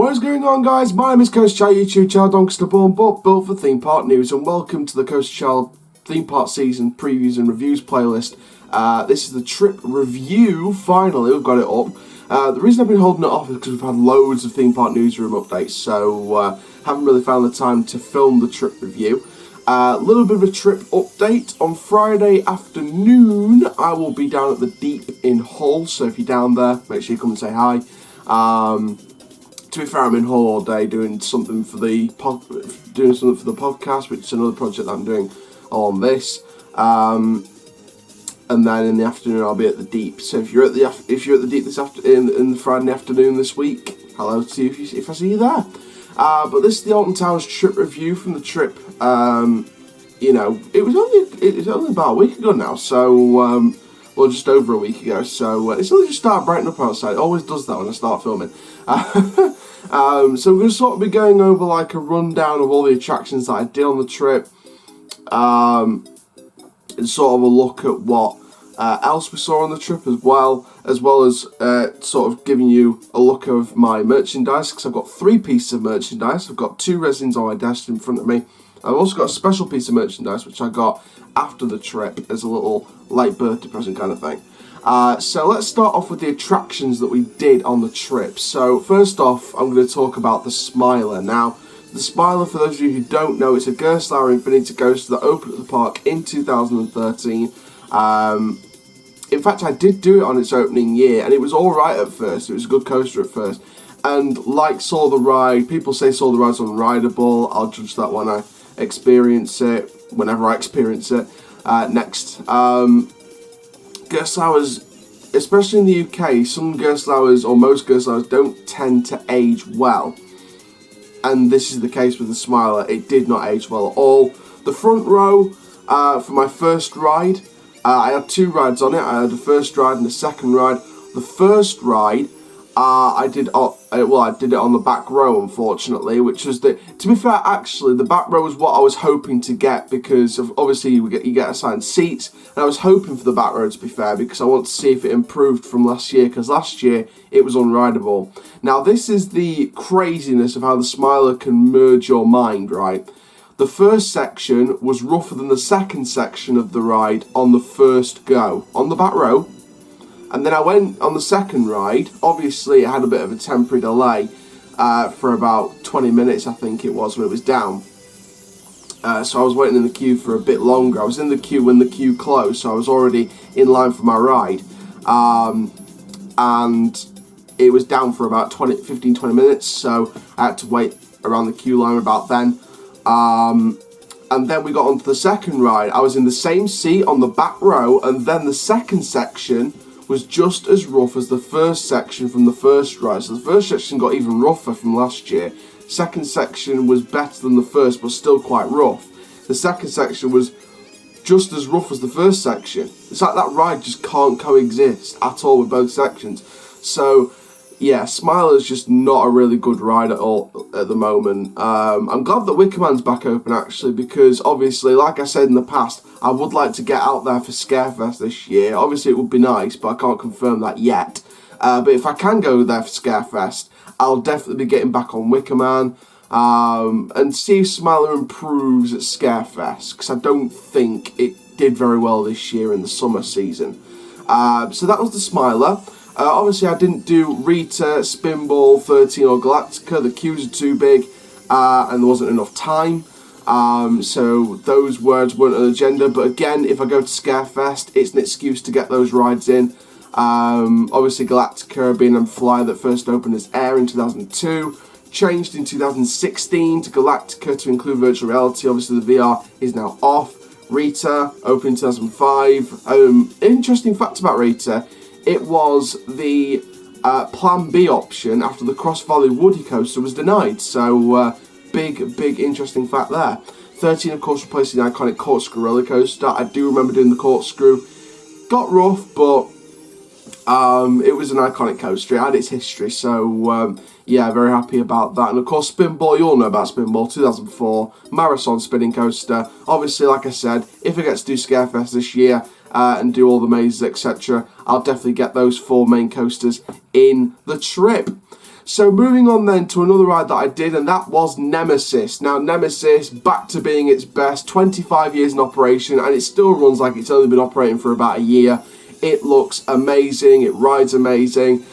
What is going on, guys? My name is Coast Child, YouTube channel Doncaster Born, but built for theme park news, and welcome to the Coast Child theme park season previews and reviews playlist. This is the trip review. Finally, we've got it up. The reason I've been holding it off is because we've had loads of theme park newsroom updates, so haven't really found the time to film the trip review. A little bit of a trip update. On Friday afternoon, I will be down at the Deep in Hull, so if you're down there, make sure you come and say hi. To be fair, I'm in Hull all day doing something for the podcast, which is another project that I'm doing on this. And then in the afternoon, I'll be at the Deep. So if you're at the Deep this in the Friday afternoon this week, hello to you if I see you there. But this is the Alton Towers trip review from the trip. You know, it was only about a week ago now, so well, just over a week ago. So it's only just started brightening up outside. It always does that when I start filming. So we're going to sort of be going over like a rundown of all the attractions that I did on the trip, and sort of a look at what else we saw on the trip as well as sort of giving you a look of my merchandise, because I've got 3 pieces of merchandise. I've got 2 resins on my desk in front of me. I've also got a special piece of merchandise which I got after the trip as a little late birthday present kind of thing. So let's start off with the attractions that we did on the trip. So first off, I'm going to talk about the Smiler. Now, the Smiler, for those of you who don't know, it's a Gerstlauer Infinity Coaster that opened at the park in 2013. In fact, I did do it on its opening year, and it was alright at first. It was a good coaster at first. And like Soar the Ride, people say Soar the Ride's unrideable. I'll judge that when I experience it, whenever I experience it. Next. Gerstlauers, especially in the UK, some Gerstlauers, or most Gerstlauers, don't tend to age well. And this is the case with the Smiler. It did not age well at all. The front row, for my first ride, I had 2 rides on it. I had the first ride and the second ride. The first ride, I did it on the back row, unfortunately, which was to be fair, actually, the back row was what I was hoping to get, because obviously you get assigned seats, and I was hoping for the back row, to be fair, because I want to see if it improved from last year, because last year it was unrideable. Now, this is the craziness of how the Smiler can merge your mind, right? The first section was rougher than the second section of the ride on the first go, on the back row. And then I went on the second ride. Obviously, it had a bit of a temporary delay for about 20 minutes, I think it was, when it was down. So I was waiting in the queue for a bit longer. I was in the queue when the queue closed, so I was already in line for my ride. And it was down for about 15-20 minutes, so I had to wait around the queue line about then. And then we got onto the second ride. I was in the same seat on the back row, and then the second section was just as rough as the first section from the first ride. So the first section got even rougher from last year. Second section was better than the first, but still quite rough. The second section was just as rough as the first section. It's like that ride just can't coexist at all with both sections. So yeah, Smiler's just not a really good ride at all at the moment. I'm glad that Wicker Man's back open, actually, because obviously, like I said in the past, I would like to get out there for Scarefest this year. Obviously, it would be nice, but I can't confirm that yet. But if I can go there for Scarefest, I'll definitely be getting back on Wicker Man and see if Smiler improves at Scarefest, because I don't think it did very well this year in the summer season. So that was the Smiler. Obviously, I didn't do Rita, Spinball, 13 or Galactica. The queues are too big, and there wasn't enough time. So those words weren't on the agenda. But again, if I go to Scarefest, it's an excuse to get those rides in. Obviously, Galactica being a flyer that first opened as Air in 2002, changed in 2016 to Galactica to include virtual reality. Obviously, the VR is now off. Rita opened in 2005. Interesting fact about Rita. It was the Plan B option after the Cross Valley Woody coaster was denied. So, big interesting fact there. 13, of course, replacing the iconic corkscrew roller coaster. I do remember doing the corkscrew. Got rough, but it was an iconic coaster. It had its history. So, yeah, very happy about that. And, of course, Spinball, you all know about Spinball, 2004. Marathon spinning coaster. Obviously, like I said, if I get to do Scarefest this year, and do all the mazes, etc., I'll definitely get those 4 main coasters in the trip. So moving on then to another ride that I did, and that was Nemesis. Now Nemesis, back to being its best, 25 years in operation, and it still runs like it's only been operating for about a year. It looks amazing, it rides amazing.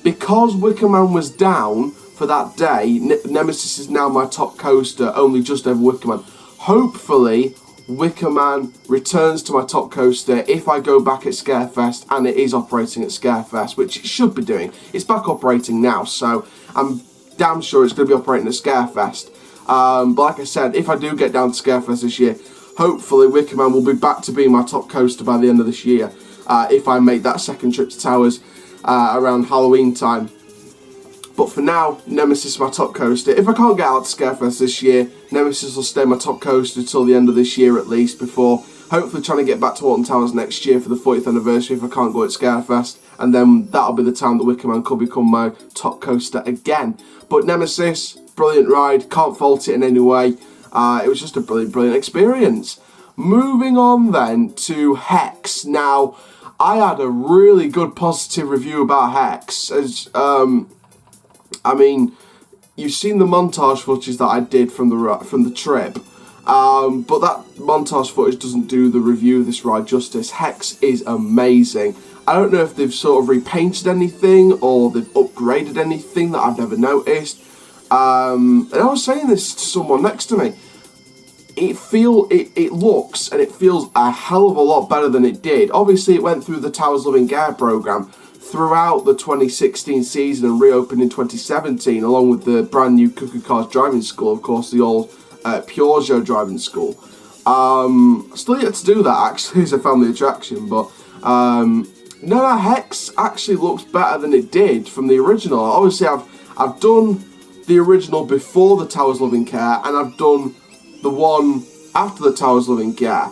Because Wicker Man was down for that day, Nemesis is now my top coaster, only just over Wicker Man. Hopefully, Wicker Man returns to my top coaster if I go back at Scarefest and it is operating at Scarefest, which it should be doing. It's back operating now, so I'm damn sure it's going to be operating at Scarefest. But like I said, if I do get down to Scarefest this year, hopefully Wicker Man will be back to being my top coaster by the end of this year, if I make that second trip to Towers around Halloween time. But for now, Nemesis is my top coaster. If I can't get out to Scarefest this year, Nemesis will stay my top coaster till the end of this year at least, before hopefully trying to get back to Alton Towers next year for the 40th anniversary if I can't go at Scarefest. And then that'll be the time that Wicker Man could become my top coaster again. But Nemesis, brilliant ride, can't fault it in any way. It was just a brilliant experience. Moving on then to Hex. Now, I had a really good positive review about Hex. I mean, you've seen the montage footage that I did from the trip, but that montage footage doesn't do the review of this ride justice. Hex is amazing. I don't know if they've sort of repainted anything or they've upgraded anything that I've never noticed. And I was saying this to someone next to me. It looks and it feels a hell of a lot better than it did. Obviously, it went through the Towers Living Air program throughout the 2016 season and reopened in 2017, along with the brand new Cuckoo Cars driving school, of course, the old Peugeot driving school. Still yet to do that, actually, as a family attraction, but no, Hex actually looks better than it did from the original. Obviously, I've done the original before the Towers Living Care, and I've done the one after the Towers Living Care.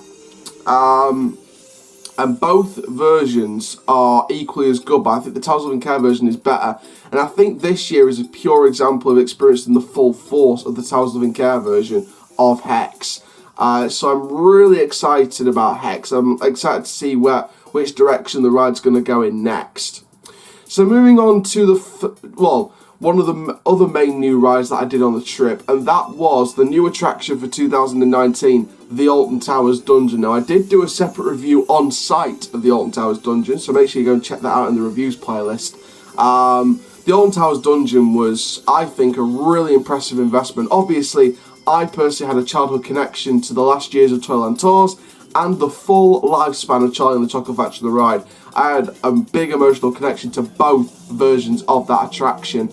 And both versions are equally as good, but I think the Towers Living Care version is better. And I think this year is a pure example of experiencing the full force of the Towers Living Care version of Hex. So I'm really excited about Hex. I'm excited to see which direction the ride's going to go in next. So moving on to one of the other main new rides that I did on the trip, and that was the new attraction for 2019, the Alton Towers Dungeon. Now, I did do a separate review on site of the Alton Towers Dungeon, so make sure you go and check that out in the reviews playlist. The Alton Towers Dungeon was, I think, a really impressive investment. Obviously, I personally had a childhood connection to the last years of Toyland Tours and the full lifespan of Charlie and the Chocolate Factory the ride. I had a big emotional connection to both versions of that attraction.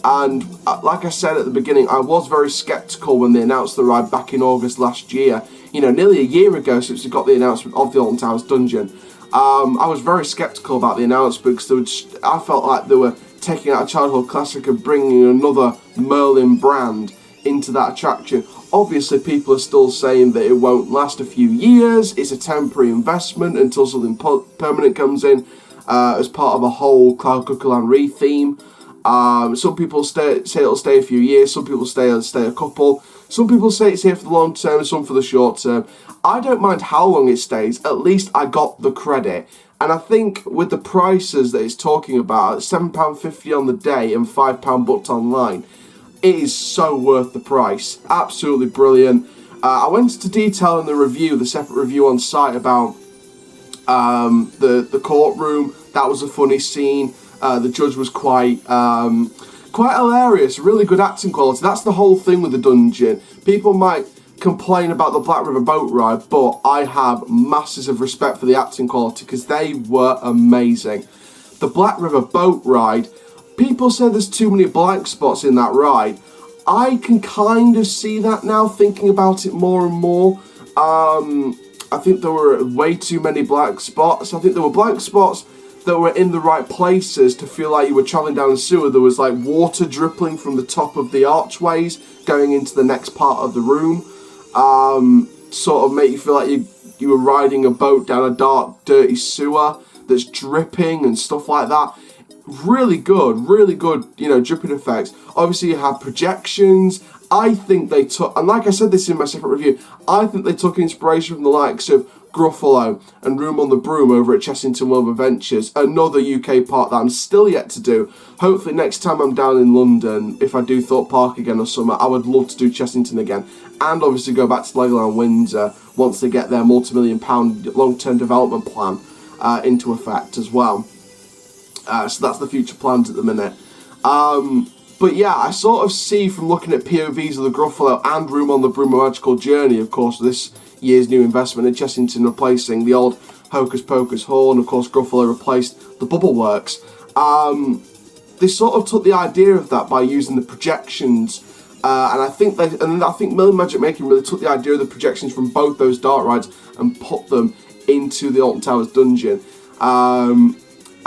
And like I said at the beginning, I was very sceptical when they announced the ride back in August last year. You know, nearly a year ago since we got the announcement of the Alton Towers Dungeon. I was very sceptical about the announcement because I felt like they were taking out a childhood classic and bringing another Merlin brand into that attraction. Obviously, people are still saying that it won't last a few years. It's a temporary investment until something permanent comes in as part of a whole Cloud Cuckoo Land re-theme. Some people say it'll stay a few years, some people say it'll stay a couple, some people say it's here for the long term, some for the short term. I don't mind how long it stays, at least I got the credit. And I think with the prices that it's talking about, £7.50 on the day and £5 booked online, it is so worth the price. Absolutely brilliant. I went into detail in the review, the separate review on site about the courtroom. That was a funny scene. The judge was quite hilarious, really good acting quality. That's the whole thing with the dungeon. People might complain about the Black River boat ride, but I have masses of respect for the acting quality because they were amazing. The Black River boat ride, people say there's too many blank spots in that ride. I can kind of see that now, thinking about it more and more. I think there were way too many blank spots. I think there were blank spots that were in the right places to feel like you were travelling down a sewer. There was like water dripping from the top of the archways going into the next part of the room. Sort of make you feel like you were riding a boat down a dark, dirty sewer that's dripping and stuff like that. Really good, dripping effects. Obviously you have projections. I think they took, and like I said this in my separate review, I think they took inspiration from the likes of Gruffalo, and Room on the Broom over at Chessington World of Adventures. Another UK park that I'm still yet to do. Hopefully next time I'm down in London, if I do Thorpe Park again or something, I would love to do Chessington again. And obviously go back to Legoland Windsor once they get their multi-million-pound long-term development plan into effect as well. So that's the future plans at the minute. But yeah, I sort of see from looking at POVs of the Gruffalo and Room on the Broom A Magical Journey, of course, this year's new investment in Chessington replacing the old Hocus Pocus Hall, and of course Gruffalo replaced the Bubble Works. They sort of took the idea of that by using the projections, and I think Million Magic Making really took the idea of the projections from both those dark rides and put them into the Alton Towers Dungeon.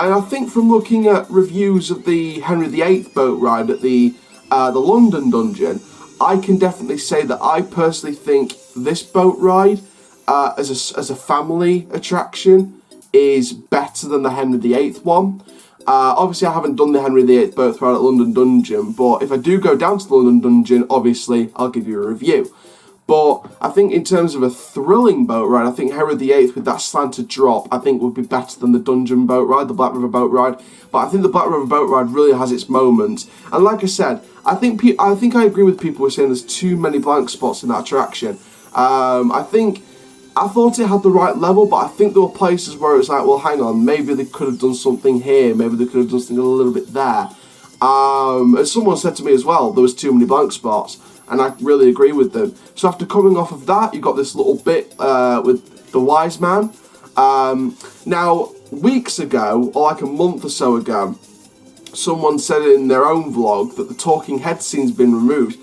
And I think from looking at reviews of the Henry VIII boat ride at the London Dungeon, I can definitely say that I personally think this boat ride, as a family attraction, is better than the Henry VIII one. Obviously, I haven't done the Henry VIII boat ride at London Dungeon, but if I do go down to the London Dungeon, obviously, I'll give you a review. But I think in terms of a thrilling boat ride, I think Henry VIII with that slanted drop, I think would be better than the Dungeon boat ride, the Black River boat ride. But I think the Black River boat ride really has its moments. And like I said, I think I agree with people who are saying there's too many blank spots in that attraction. I thought it had the right level, but I think there were places where it was like, well, hang on, maybe they could have done something here, maybe they could have done something a little bit there. As someone said to me as well, there was too many blank spots. And I really agree with them. So after coming off of that, you got this little bit with the Wise Man. Now, weeks ago, or like a month or so ago, someone said in their own vlog that the talking head scene's been removed.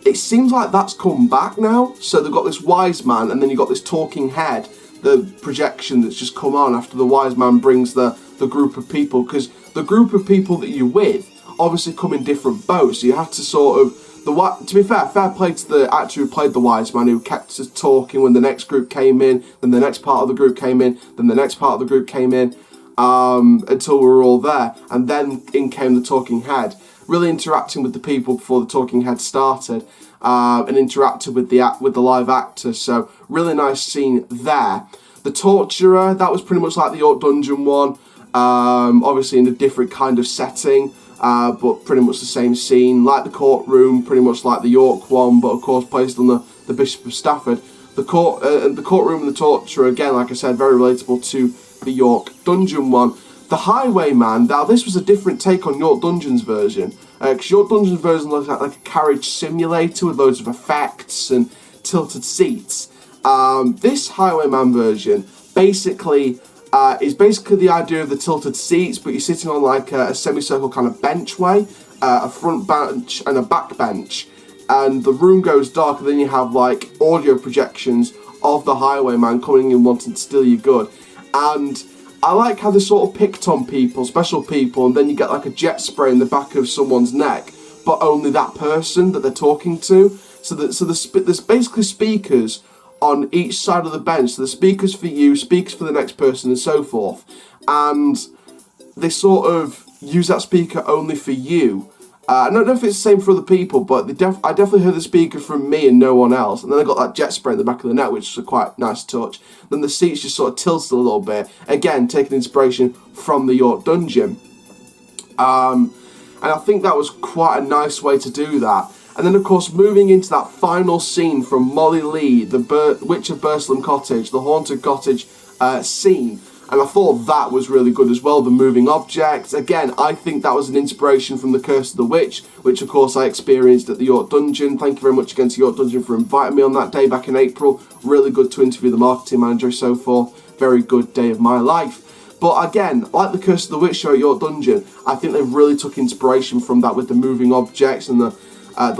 It seems like that's come back now. So they've got this Wise Man, and then you've got this talking head, the projection that's just come on after the Wise Man brings the group of people. Because the group of people that you're with obviously come in different boats. So you have to sort of... To be fair play to the actor who played the Wise Man, who kept us talking when the next group came in, then the next part of the group came in, then the next part of the group came in, until we were all there. And then in came the talking head, really interacting with the people before the talking head started, and interacted with the live actors. So really nice scene there. The Torturer, that was pretty much like the York Dungeon one, obviously in a different kind of setting. But pretty much the same scene, like the courtroom, pretty much like the York one, but of course placed on the Bishop of Stafford. The courtroom and the Torturer, again, like I said, very relatable to the York Dungeon one. The Highwayman, now this was a different take on York Dungeon's version, because York Dungeon's version looks like a carriage simulator with loads of effects and tilted seats. This Highwayman version basically... is basically the idea of the tilted seats, but you're sitting on like a semicircle kind of benchway, a front bench and a back bench, and the room goes dark, and then you have like audio projections of the Highwayman coming in wanting to steal your good. And I like how they sort of picked on people, special people, and then you get like a jet spray in the back of someone's neck, but only that person that they're talking to. So there's basically speakers on each side of the bench. So the speakers for you, speakers for the next person, and so forth. And they sort of use that speaker only for you. I don't know if it's the same for other people, but I definitely heard the speaker from me and no one else. And then I got that jet spray in the back of the neck, which was a quite nice touch. Then the seats just sort of tilted a little bit. Again, taking inspiration from the York Dungeon. And I think that was quite a nice way to do that. And then, of course, moving into that final scene from Molly Lee, the Witch of Burslem Cottage, the Haunted Cottage scene. And I thought that was really good as well, the moving objects. Again, I think that was an inspiration from The Curse of the Witch, which, of course, I experienced at the York Dungeon. Thank you very much again to York Dungeon for inviting me on that day back in April. Really good to interview the marketing manager and so forth. Very good day of my life. But again, like The Curse of the Witch show at York Dungeon, I think they really took inspiration from that with the moving objects and the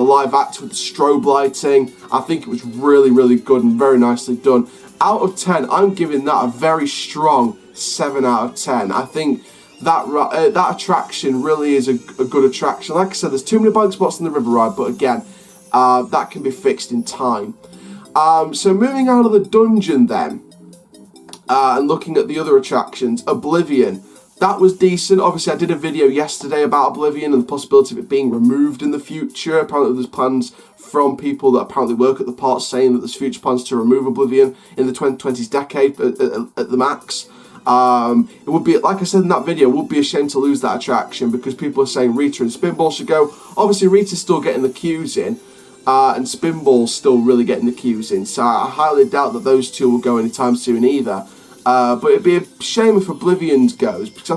live act with the strobe lighting. I think it was really, really good and very nicely done. Out of 10, I'm giving that a very strong 7 out of 10. I think that attraction really is a good attraction. Like I said, there's too many blank spots in the river ride, but again, that can be fixed in time. So moving out of the dungeon then, and looking at the other attractions, Oblivion. that was decent. Obviously, I did a video yesterday about Oblivion and the possibility of it being removed in the future. Apparently, there's plans from people that apparently work at the park saying that there's future plans to remove Oblivion in the 2020s decade at the max. It would be, like I said in that video, it would be a shame to lose that attraction because people are saying Rita and Spinball should go. Obviously, Rita's still getting the queues in, and Spinball's still really getting the queues in. So I highly doubt that those two will go anytime soon either. But it'd be a shame if Oblivion goes, because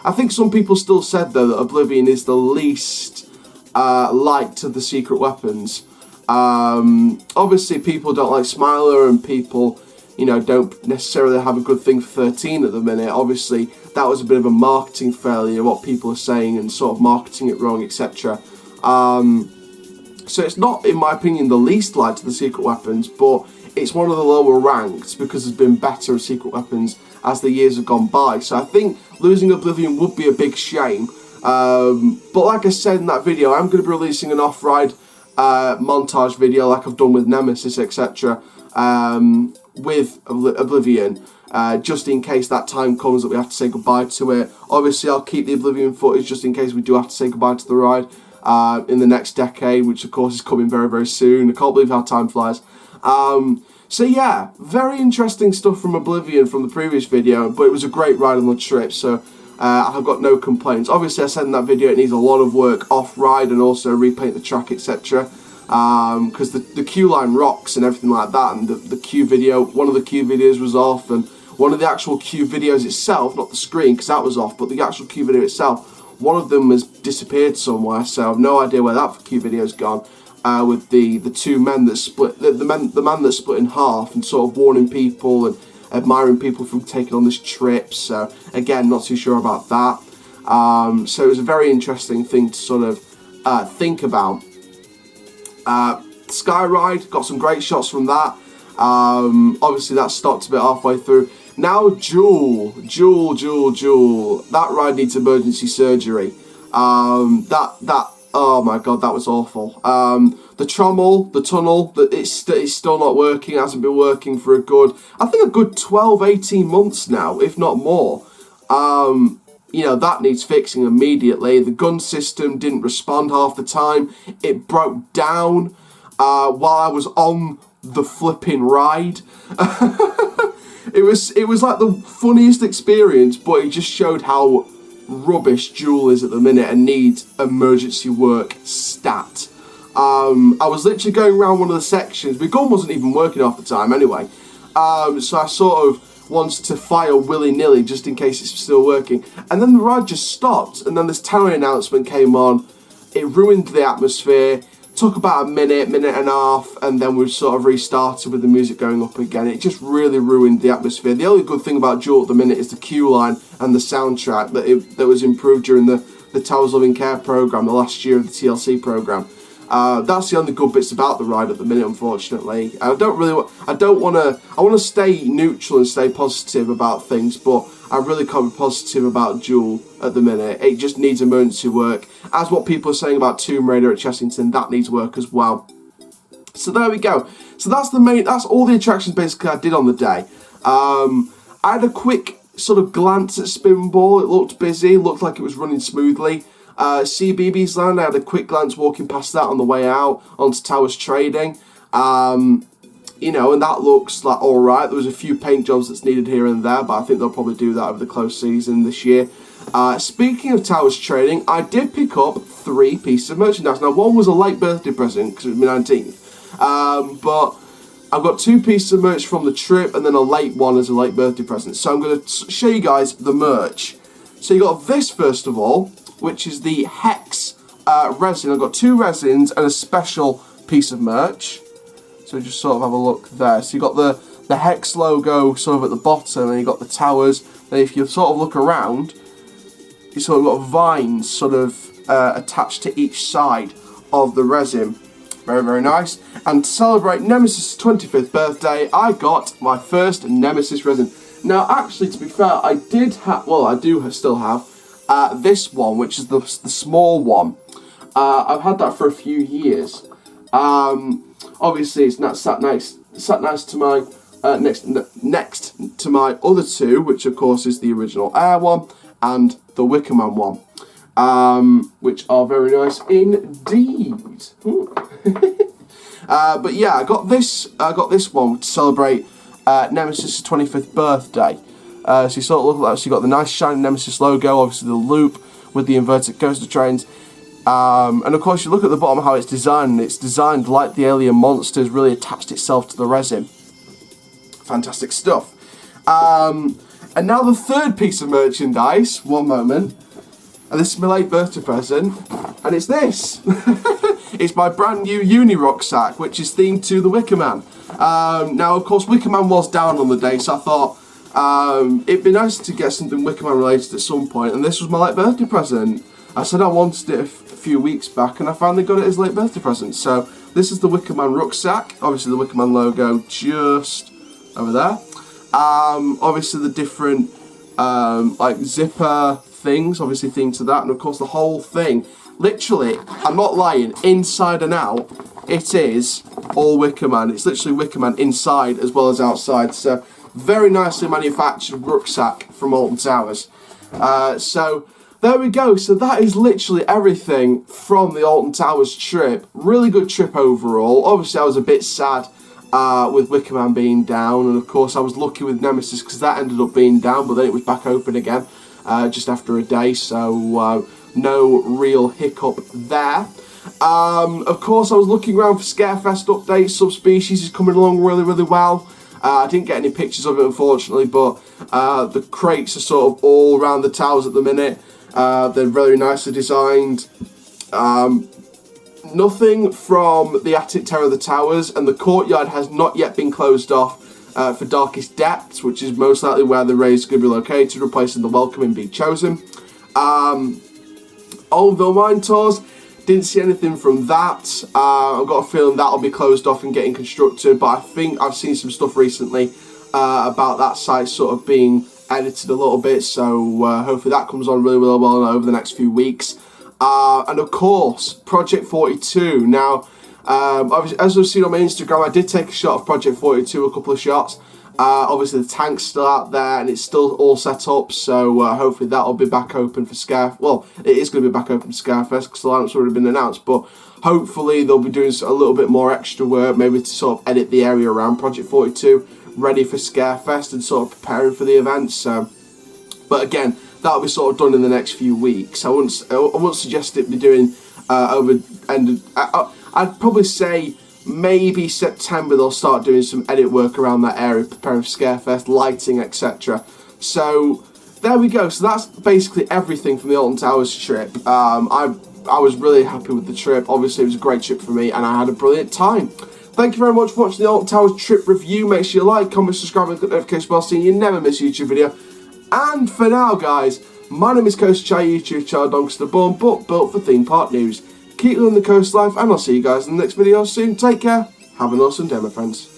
I think some people still said though that Oblivion is the least liked of the secret weapons. Obviously, people don't like Smiler, and people, you know, don't necessarily have a good thing for 13 at the minute. Obviously, that was a bit of a marketing failure, what people are saying, and sort of marketing it wrong, etc. So it's not, in my opinion, the least liked of the secret weapons, but it's one of the lower ranked because there's been better secret weapons as the years have gone by. So I think losing Oblivion would be a big shame. But like I said in that video, I'm going to be releasing an off-ride montage video like I've done with Nemesis, etc. With Oblivion, just in case that time comes that we have to say goodbye to it. Obviously, I'll keep the Oblivion footage just in case we do have to say goodbye to the ride in the next decade, which of course is coming very, very soon. I can't believe how time flies. So yeah, very interesting stuff from Oblivion from the previous video, but it was a great ride on the trip, so I've got no complaints. Obviously, I said in that video it needs a lot of work off-ride and also repaint the track, etc. Because the queue line rocks and everything like that, and the queue video, one of the queue videos was off, and one of the actual queue videos itself, not the screen because that was off, but the actual queue video itself, one of them has disappeared somewhere, so I've no idea where that queue video's gone. With the two men that split, the man that split in half, and sort of warning people and admiring people from taking on this trip. So again, not too sure about that. So it was a very interesting thing to sort of think about. Sky Ride, got some great shots from that. Obviously that stopped a bit halfway through. Now Jewel. That ride needs emergency surgery. Oh my god, that was awful. The trommel, the tunnel, it's still not working. It hasn't been working for a good 12, 18 months now, if not more. You know, that needs fixing immediately. The gun system didn't respond half the time. It broke down while I was on the flipping ride. It was like the funniest experience, but it just showed how rubbish Jewel is at the minute and needs emergency work stat. I was literally going around one of the sections. My gun wasn't even working half the time anyway. So I sort of wanted to fire willy-nilly just in case it's still working. And then the ride just stopped, and then this tower announcement came on. It ruined the atmosphere. Took about a minute and a half, and then we sort of restarted with the music going up again. It just really ruined the atmosphere. The only good thing about Jewel at the minute is the queue line and the soundtrack that was improved during the Towers Loving Care program, the last year of the TLC program. That's the only good bits about the ride at the minute, unfortunately. I want to stay neutral and stay positive about things, but I really can't be positive about Jewel at the minute. It just needs emergency work. As what people are saying about Tomb Raider at Chessington, that needs work as well. So there we go. So that's all the attractions basically I did on the day. I had a quick sort of glance at Spinball. It looked busy, looked like it was running smoothly. CBeebies Land, I had a quick glance walking past that on the way out onto Towers Trading. You know, and that looks like alright. There was a few paint jobs that's needed here and there, but I think they'll probably do that over the close season this year. Speaking of Towers Trading, I did pick up 3 pieces of merchandise. Now, one was a late birthday present because it was my 19th. But I've got 2 pieces of merch from the trip and then a late one as a late birthday present. So I'm going to show you guys the merch. So you got this first of all, which is the Hex resin. I've got 2 resins and a special piece of merch. So just sort of have a look there. So you got the Hex logo sort of at the bottom, and you got the towers. Then if you sort of look around, you sort of got vines sort of attached to each side of the resin. Very, very nice. And to celebrate Nemesis' 25th birthday, I got my first Nemesis resin. Now, actually, to be fair, I do still have this one, which is the small one. I've had that for a few years. Obviously, it's not sat next to my next to my other 2, which of course is the original Air one and the Wicker Man one, which are very nice indeed. But yeah, I got this one to celebrate Nemesis' 25th birthday. So you sort of look like that. So you got the nice shiny Nemesis logo, obviously the loop with the inverted coaster trains. And of course, you look at the bottom how it's designed. It's designed like the alien monsters, really attached itself to the resin. Fantastic stuff. And now the third piece of merchandise. One moment. And this is my late birthday present. And it's this. It's my brand new uni rucksack, which is themed to the Wicker Man. Now, of course, Wicker Man was down on the day, so I thought it'd be nice to get something Wicker Man related at some point. And this was my late birthday present. I said I wanted it a few weeks back, and I finally got it as a late birthday present. So this is the Wicker Man rucksack. Obviously, the Wicker Man logo just over there. Obviously, the different like zipper things, obviously themed to that, and of course the whole thing. Literally, I'm not lying. Inside and out, it is all Wicker Man. It's literally Wicker Man inside as well as outside. So very nicely manufactured rucksack from Alton Towers. So there we go. So that is literally everything from the Alton Towers trip. Really good trip overall. Obviously, I was a bit sad with Wicker Man being down, and of course I was lucky with Nemesis because that ended up being down, but then it was back open again just after a day. So no real hiccup there. Of course, I was looking around for Scarefest updates. Subspecies is coming along really well. I didn't get any pictures of it, unfortunately, but the crates are sort of all around the towers at the minute. They're very nicely designed. Nothing from the attic terror of the towers, and the courtyard has not yet been closed off for Darkest Depths, which is most likely where the raid's going to be located, replacing the Welcoming being chosen. Oldville Mine Tours, didn't see anything from that. I've got a feeling that'll be closed off and getting constructed, but I think I've seen some stuff recently about that site sort of being edited a little bit, so hopefully that comes on really well over the next few weeks. And of course, Project 42. Now, obviously, as I've seen on my Instagram, I did take a shot of Project 42, a couple of shots. Obviously, the tank's still out there and it's still all set up, so hopefully that'll be back open for Scarefest. Well, it is going to be back open for Scarefest because the lineup's already been announced, but hopefully they'll be doing a little bit more extra work, maybe to sort of edit the area around Project 42, ready for Scarefest and sort of preparing for the event. So, but again, that'll be sort of done in the next few weeks. I wouldn't suggest it be doing I'd probably say maybe September they'll start doing some edit work around that area, preparing for Scarefest, lighting, etc. So there we go. So that's basically everything from the Alton Towers trip. I was really happy with the trip. Obviously, it was a great trip for me, and I had a brilliant time. Thank you very much for watching the Alton Towers trip review. Make sure you like, comment, subscribe, and click the notification bell so you never miss a YouTube video. And for now, guys, my name is Coast Chai, YouTube channel Doncaster born but built for theme park news. Keep living the coast life, and I'll see you guys in the next video soon. Take care. Have an awesome day, my friends.